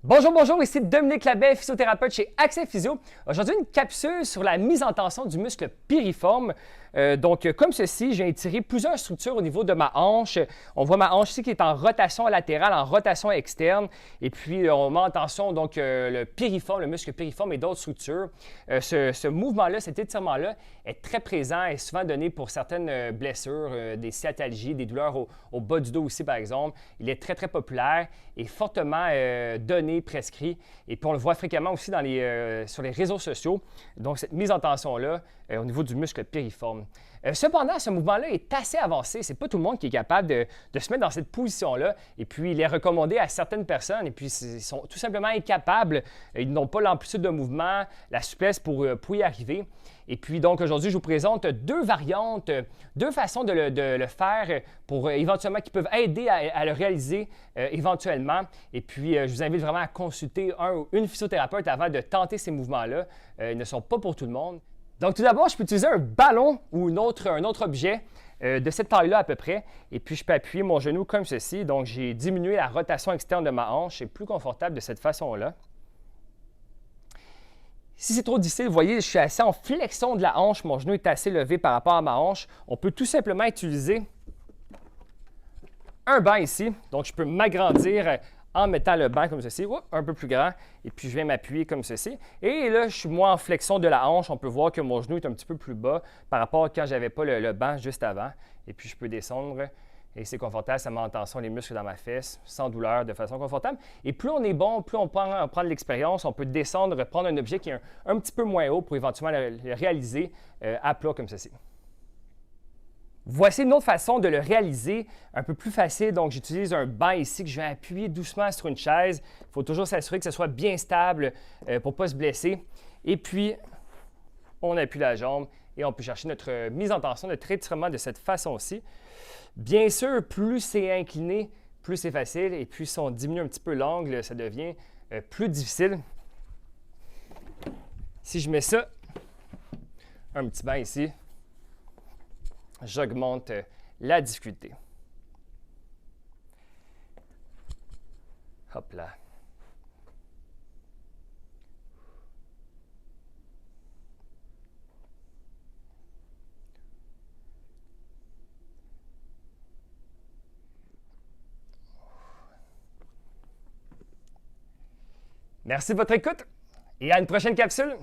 Bonjour, bonjour, ici Dominique Labelle, physiothérapeute chez Accès Physio. Aujourd'hui, une capsule sur la mise en tension du muscle piriforme. Comme ceci, j'ai étiré plusieurs structures au niveau de ma hanche. On voit ma hanche ici qui est en rotation latérale, en rotation externe. Et puis, on met en tension le piriforme, le muscle piriforme et d'autres structures. Ce mouvement-là, cet étirement-là est très présent et souvent donné pour certaines blessures, des sciatalgies, des douleurs au bas du dos aussi, par exemple. Il est très, très populaire et fortement donné, prescrit. Et puis, on le voit fréquemment aussi sur les réseaux sociaux. Donc, cette mise en tension-là au niveau du muscle piriforme. Cependant, ce mouvement-là est assez avancé. Ce n'est pas tout le monde qui est capable de se mettre dans cette position-là. Et puis, il est recommandé à certaines personnes. Et puis, ils sont tout simplement incapables. Ils n'ont pas l'amplitude de mouvement, la souplesse pour y arriver. Et puis, donc, aujourd'hui, je vous présente deux variantes, deux façons de le faire pour éventuellement qui peuvent aider à le réaliser éventuellement. Et puis, je vous invite vraiment à consulter un ou une physiothérapeute avant de tenter ces mouvements-là. Ils ne sont pas pour tout le monde. Donc, tout d'abord, je peux utiliser un ballon ou un autre objet de cette taille-là à peu près. Et puis, je peux appuyer mon genou comme ceci. Donc, j'ai diminué la rotation externe de ma hanche. C'est plus confortable de cette façon-là. Si c'est trop difficile, vous voyez, je suis assez en flexion de la hanche. Mon genou est assez levé par rapport à ma hanche. On peut tout simplement utiliser un banc ici. Donc, je peux m'agrandir en mettant le banc comme ceci, un peu plus grand, et puis je viens m'appuyer comme ceci. Et là, je suis moins en flexion de la hanche. On peut voir que mon genou est un petit peu plus bas par rapport à quand je n'avais pas le banc juste avant. Et puis, je peux descendre et c'est confortable, ça met en tension les muscles dans ma fesse, sans douleur, de façon confortable. Et plus on est bon, plus on prend de l'expérience, on peut descendre, prendre un objet qui est un petit peu moins haut pour éventuellement le réaliser à plat comme ceci. Voici une autre façon de le réaliser, un peu plus facile. Donc, j'utilise un banc ici que je vais appuyer doucement sur une chaise. Il faut toujours s'assurer que ce soit bien stable pour ne pas se blesser. Et puis, on appuie la jambe et on peut chercher notre mise en tension, notre étirement de cette façon-ci. Bien sûr, plus c'est incliné, plus c'est facile. Et puis, si on diminue un petit peu l'angle, ça devient plus difficile. Si je mets ça, un petit banc ici, j'augmente la difficulté. Hop là. Merci de votre écoute et à une prochaine capsule.